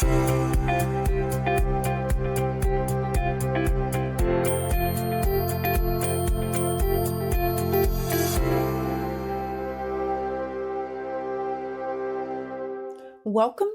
Welcome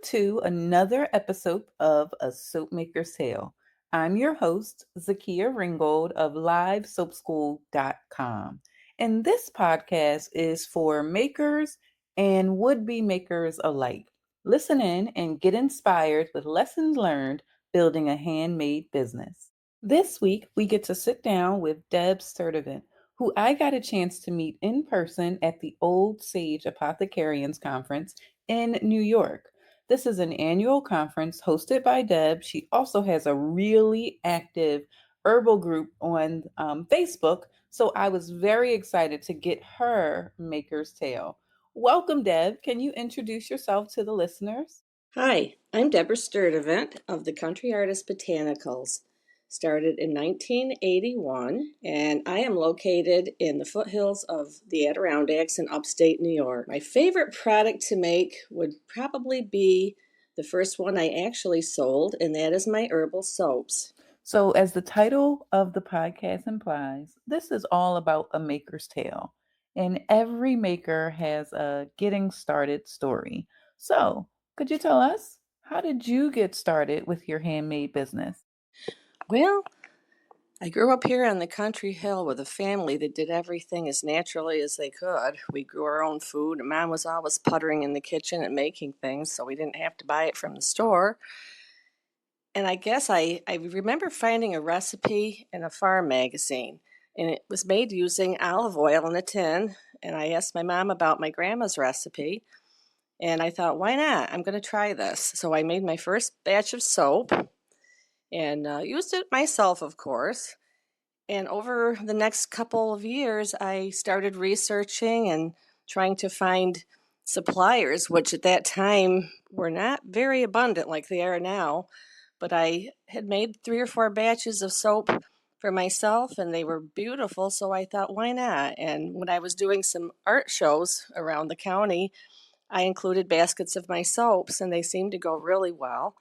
to another episode of A Soap Maker's Tale. I'm your host, Zakia Ringgold of LiveSoapSchool.com. And this podcast is for makers and would-be makers alike. Listen in and get inspired with lessons learned building a handmade business. This week, we get to sit down with Debra Sturdevant, who I got a chance to meet in person at the Old Sage Apothecarians Conference in New York. This is an annual conference hosted by Deb. She also has a really active herbal group on Facebook, so I was very excited to get her maker's tale. Welcome, Deb. Can you introduce yourself to the listeners? Hi, I'm Debra Sturdevant of the country artist Botanicals. Started in 1981, and I am located in the foothills of the Adirondacks in upstate New York. My favorite product to make would probably be the first one I actually sold, and that is my herbal soaps. So, as the title of the podcast implies, this is all about a maker's tale, and every maker has a getting started story. So, could you tell us, how did you get started with your handmade business? Well, I grew up here on the country hill with a family that did everything as naturally as they could. We grew our own food, and Mom was always puttering in the kitchen and making things, so we didn't have to buy it from the store. And I guess I remember finding a recipe in a farm magazine, and it was made using olive oil in a tin. And I asked my mom about my grandma's recipe, and I thought, why not? I'm going to try this. So I made my first batch of soap and used it myself, of course. And over the next couple of years, I started researching and trying to find suppliers, which at that time were not very abundant like they are now. But I had made 3 or 4 batches of soap for myself, and they were beautiful, so I thought, why not? And when I was doing some art shows around the county, I included baskets of my soaps, and they seemed to go really well.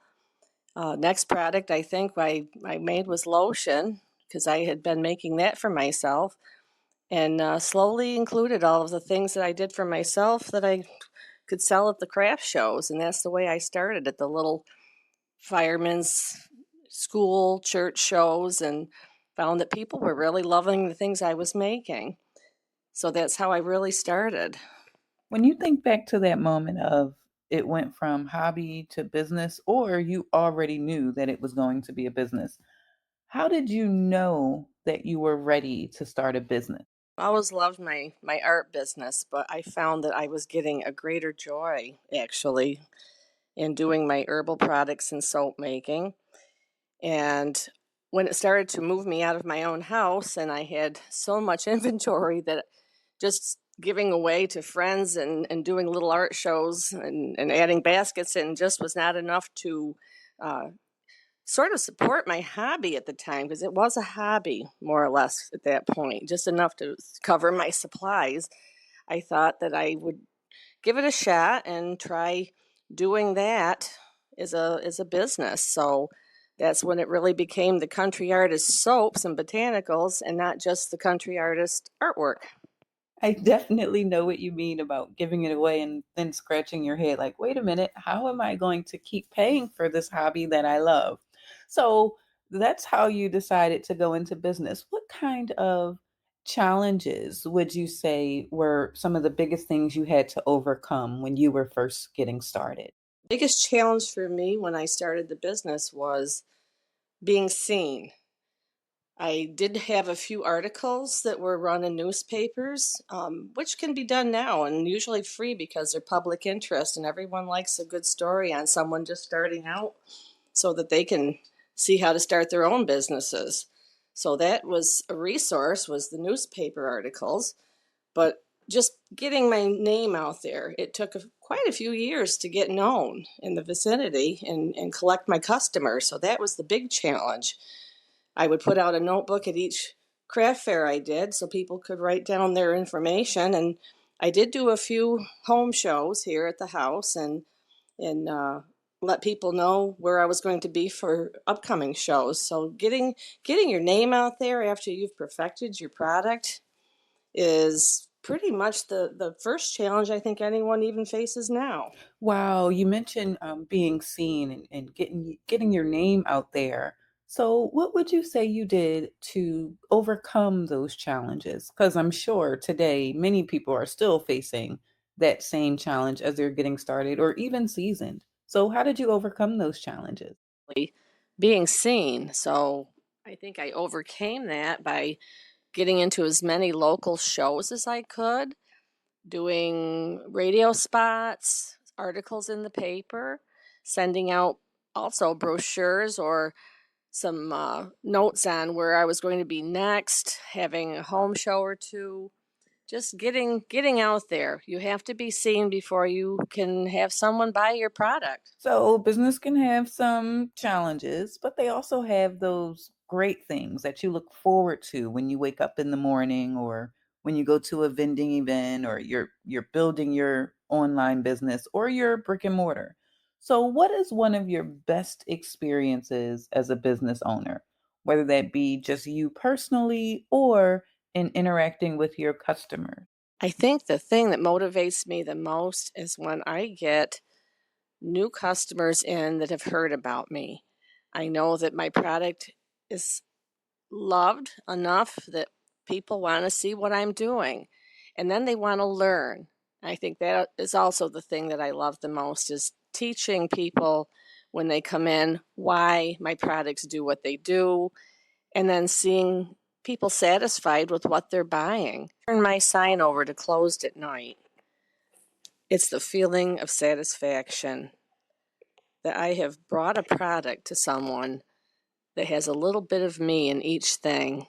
Next product I think I made was lotion, because I had been making that for myself, and slowly included all of the things that I did for myself that I could sell at the craft shows, and that's the way I started at the little firemen's school, church shows, and found that people were really loving the things I was making. So that's how I really started. When you think back to that moment of it went from hobby to business, or you already knew that it was going to be a business, how did you know that you were ready to start a business? I always loved my art business, but I found that I was getting a greater joy, actually, in doing my herbal products and soap making. And when it started to move me out of my own house and I had so much inventory that just giving away to friends and doing little art shows and adding baskets in just was not enough to sort of support my hobby at the time, because it was a hobby more or less at that point, just enough to cover my supplies. I thought that I would give it a shot and try doing that as a business. So that's when it really became the country artist soaps and botanicals, and not just the country artist artwork. I definitely know what you mean about giving it away and then scratching your head like, wait a minute, how am I going to keep paying for this hobby that I love? So that's how you decided to go into business. What kind of challenges would you say were some of the biggest things you had to overcome when you were first getting started? Biggest challenge for me when I started the business was being seen. I did have a few articles that were run in newspapers, which can be done now and usually free because they're public interest, and everyone likes a good story on someone just starting out so that they can see how to start their own businesses. So that was a resource, was the newspaper articles. But just getting my name out there, it took quite a few years to get known in the vicinity and collect my customers. So that was the big challenge. I would put out a notebook at each craft fair I did so people could write down their information. And I did do a few home shows here at the house and let people know where I was going to be for upcoming shows. So getting your name out there after you've perfected your product is pretty much the first challenge I think anyone even faces now. Wow, you mentioned being seen and getting your name out there. So, what would you say you did to overcome those challenges? Because I'm sure today many people are still facing that same challenge as they're getting started or even seasoned. So, how did you overcome those challenges? Being seen. So I think I overcame that by getting into as many local shows as I could, doing radio spots, articles in the paper, sending out also brochures or some notes on where I was going to be next, having a home show or two. Just getting out there. You have to be seen before you can have someone buy your product. So business can have some challenges, but they also have those great things that you look forward to when you wake up in the morning or when you go to a vending event or you're building your online business or your brick and mortar. So what is one of your best experiences as a business owner, whether that be just you personally or in interacting with your customers? I think the thing that motivates me the most is when I get new customers in that have heard about me. I know that my product is loved enough that people want to see what I'm doing, and then they want to learn. I think that is also the thing that I love the most is teaching people when they come in why my products do what they do, and then seeing people satisfied with what they're buying. Turn my sign over to closed at night. It's the feeling of satisfaction that I have brought a product to someone that has a little bit of me in each thing.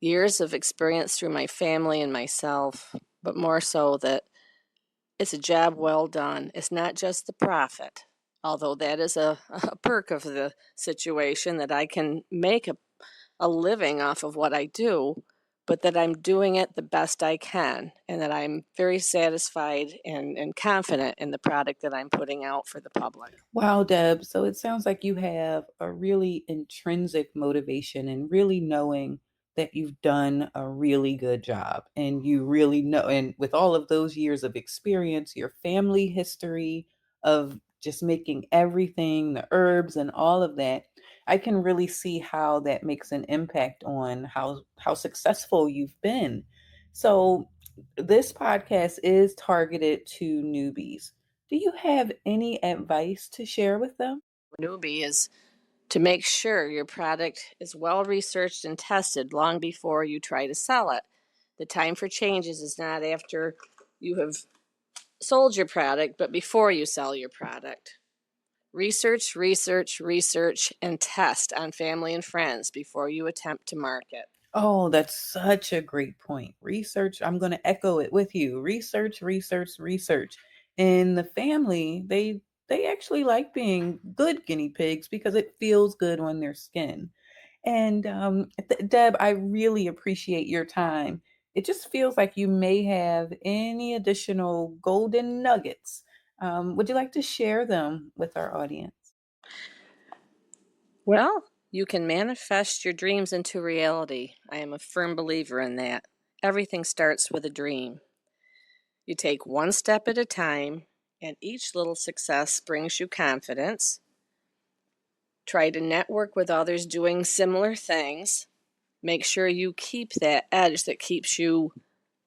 Years of experience through my family and myself, but more so that it's a job well done. It's not just the profit, although that is a perk of the situation that I can make a living off of what I do, but that I'm doing it the best I can and that I'm very satisfied and confident in the product that I'm putting out for the public. Wow, Deb. So it sounds like you have a really intrinsic motivation and really knowing that you've done a really good job. And you really know, and with all of those years of experience, your family history of just making everything, the herbs and all of that, I can really see how that makes an impact on how successful you've been. So this podcast is targeted to newbies. Do you have any advice to share with them? Newbie is to make sure your product is well researched and tested long before you try to sell it. The time for changes is not after you have sold your product, but before you sell your product. Research, research, research, and test on family and friends before you attempt to market. Oh, that's such a great point. Research, I'm going to echo it with you. Research, research, research. In the family, they actually like being good guinea pigs because it feels good on their skin. And Deb, I really appreciate your time. It just feels like you may have any additional golden nuggets. Would you like to share them with our audience? Well, you can manifest your dreams into reality. I am a firm believer in that. Everything starts with a dream. You take one step at a time, and each little success brings you confidence. Try to network with others doing similar things. Make sure you keep that edge that keeps you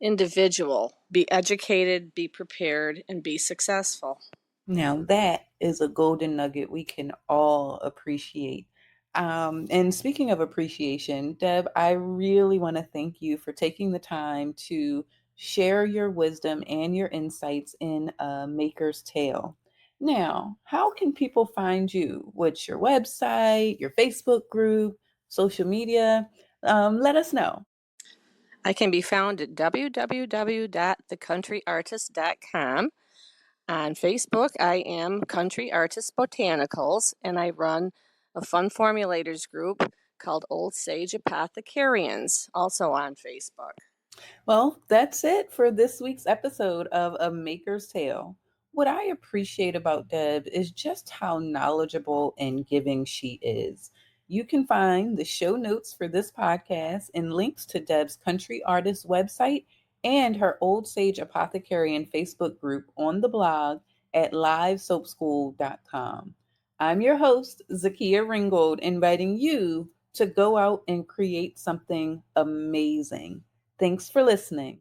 individual. Be educated, be prepared, and be successful. Now that is a golden nugget we can all appreciate. And speaking of appreciation, Deb, I really want to thank you for taking the time to share your wisdom and your insights in a Maker's Tale. Now, how can people find you? What's your website, your Facebook group, social media? Let us know. I can be found at www.thecountryartist.com. On Facebook, I am Country Artist Botanicals, and I run a fun formulators group called Old Sage Apothecarians, also on Facebook. Well, that's it for this week's episode of A Maker's Tale. What I appreciate about Deb is just how knowledgeable and giving she is. You can find the show notes for this podcast and links to Deb's country artist website and her Old Sage Apothecary and Facebook group on the blog at livesoapschool.com. I'm your host, Zakia Ringgold, inviting you to go out and create something amazing. Thanks for listening.